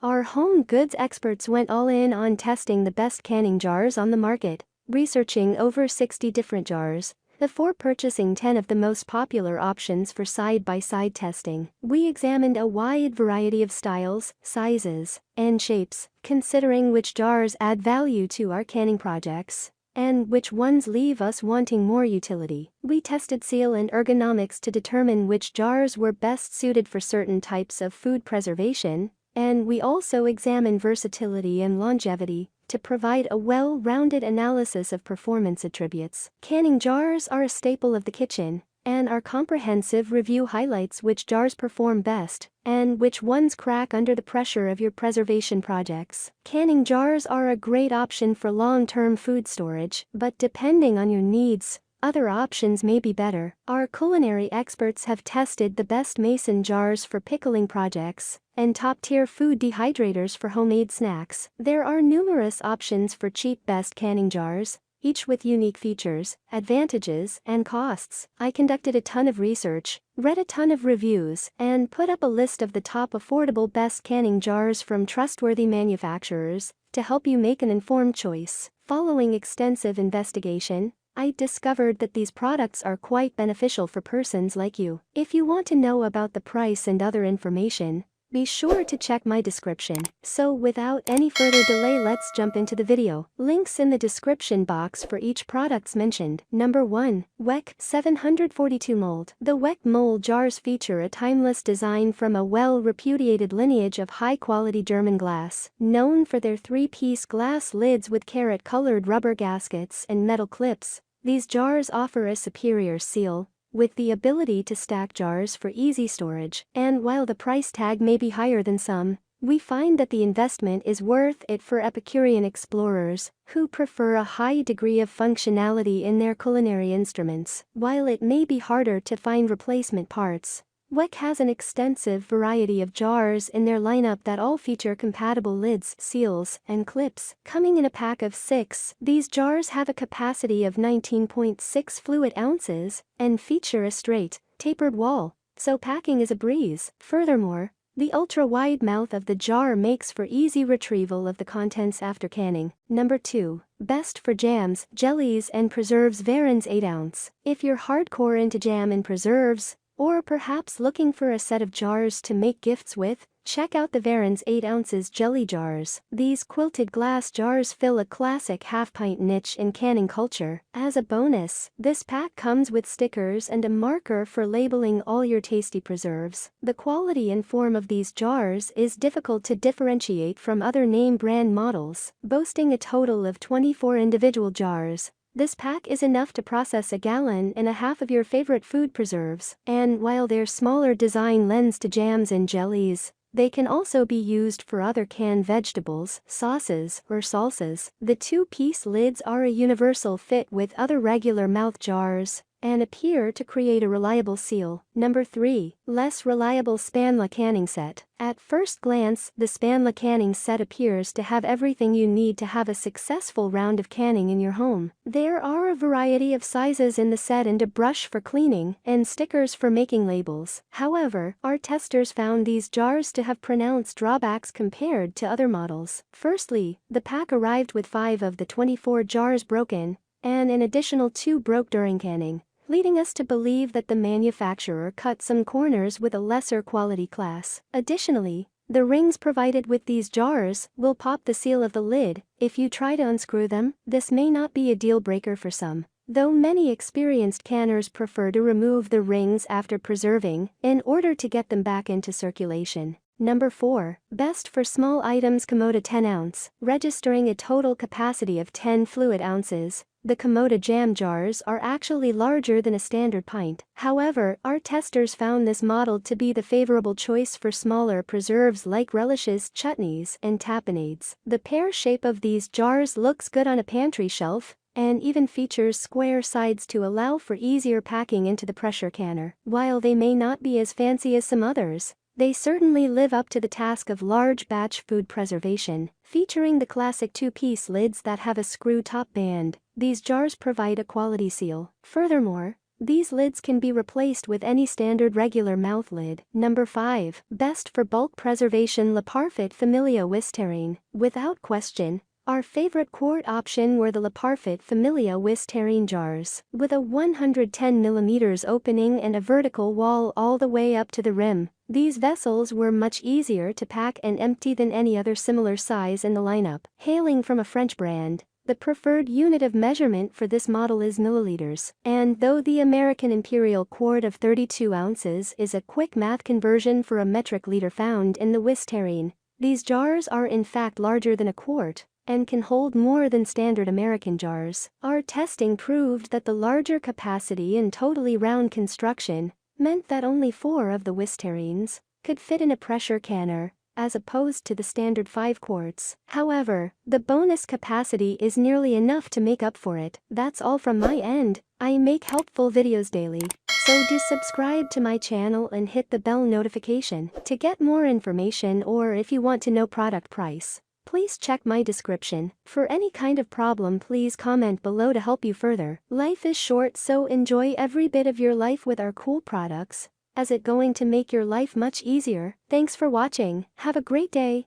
Our home goods experts went all in on testing the best canning jars on the market, researching over 60 different jars before purchasing 10 of the most popular options for side-by-side testing. We examined a wide variety of styles, sizes, and shapes, considering which jars add value to our canning projects and which ones leave us wanting more utility. We tested seal and ergonomics to determine which jars were best suited for certain types of food preservation, and we also examined versatility and longevity to provide a well-rounded analysis of performance attributes. Canning jars are a staple of the kitchen, and our comprehensive review highlights which jars perform best and which ones crack under the pressure of your preservation projects. Canning jars are a great option for long-term food storage, but depending on your needs, other options may be better. Our culinary experts have tested the best mason jars for pickling projects and top-tier food dehydrators for homemade snacks. There are numerous options for cheap best canning jars, each with unique features, advantages, and costs. I conducted a ton of research, read a ton of reviews, and put up a list of the top affordable best canning jars from trustworthy manufacturers to help you make an informed choice. Following extensive investigation, I discovered that these products are quite beneficial for persons like you. If you want to know about the price and other information, be sure to check my description. So without any further delay, let's jump into the video. Links in the description box for each products mentioned. Number 1. Weck 742 Mold. The Weck mold jars feature a timeless design from a well-repudiated lineage of high-quality German glass. Known for their 3-piece glass lids with carrot-colored rubber gaskets and metal clips, these jars offer a superior seal, with the ability to stack jars for easy storage. And while the price tag may be higher than some, we find that the investment is worth it for Epicurean explorers who prefer a high degree of functionality in their culinary instruments. While it may be harder to find replacement parts, Weck has an extensive variety of jars in their lineup that all feature compatible lids, seals, and clips. Coming in a pack of 6, these jars have a capacity of 19.6 fluid ounces and feature a straight, tapered wall, so packing is a breeze. Furthermore, the ultra-wide mouth of the jar makes for easy retrieval of the contents after canning. Number 2. Best for jams, jellies, and preserves. VERONES 8 ounce. If you're hardcore into jam and preserves, or perhaps looking for a set of jars to make gifts with, check out the VERONES 8 ounces jelly jars. These quilted glass jars fill a classic half-pint niche in canning culture. As a bonus, this pack comes with stickers and a marker for labeling all your tasty preserves. The quality and form of these jars is difficult to differentiate from other name brand models. Boasting a total of 24 individual jars, this pack is enough to process 1.5 gallons of your favorite food preserves. And while their smaller design lends to jams and jellies, they can also be used for other canned vegetables, sauces, or salsas. The 2-piece lids are a universal fit with other regular mouth jars and appear to create a reliable seal. Number 3. Less reliable SPANLA canning set. At first glance, the SPANLA canning set appears to have everything you need to have a successful round of canning in your home. There are a variety of sizes in the set and a brush for cleaning and stickers for making labels. However, our testers found these jars to have pronounced drawbacks compared to other models. Firstly, the pack arrived with 5 of the 24 jars broken, and an additional 2 broke during canning, leading us to believe that the manufacturer cut some corners with a lesser quality class. Additionally, the rings provided with these jars will pop the seal of the lid if you try to unscrew them. This may not be a deal breaker for some, though many experienced canners prefer to remove the rings after preserving in order to get them back into circulation. Number 4. Best for small items. KAMOTA 10 ounce. Registering a total capacity of 10 fluid ounces, the KAMOTA jam jars are actually larger than a standard pint. However, our testers found this model to be the favorable choice for smaller preserves like relishes, chutneys, and tapenades. The pear shape of these jars looks good on a pantry shelf, and even features square sides to allow for easier packing into the pressure canner. While they may not be as fancy as some others, they certainly live up to the task of large batch food preservation. Featuring the classic 2-piece lids that have a screw top band, these jars provide a quality seal. Furthermore, These lids can be replaced with any standard regular mouth lid. Number 5. Best for bulk preservation. La Parfait Familia with Terrine. Without question, our favorite quart option were the La Parfait Familia with Terrine jars. With a 110mm opening and a vertical wall all the way up to the rim, these vessels were much easier to pack and empty than any other similar size in the lineup. Hailing from a French brand, the preferred unit of measurement for this model is milliliters, and though the American Imperial quart of 32 ounces is a quick math conversion for a metric liter found in the With Terrine, these jars are in fact larger than a quart and can hold more than standard American jars. Our testing proved that the larger capacity and totally round construction meant that only 4 of the With Terrines could fit in a pressure canner, as opposed to the standard 5 quarts. However, the bonus capacity is nearly enough to make up for it. That's all from my end. I make helpful videos daily, so do subscribe to my channel and hit the bell notification to get more information, or if you want to know product price, please check my description. For any kind of problem, please comment below to help you further. Life is short, so enjoy every bit of your life with our cool products, as it's going to make your life much easier. Thanks for watching. Have a great day.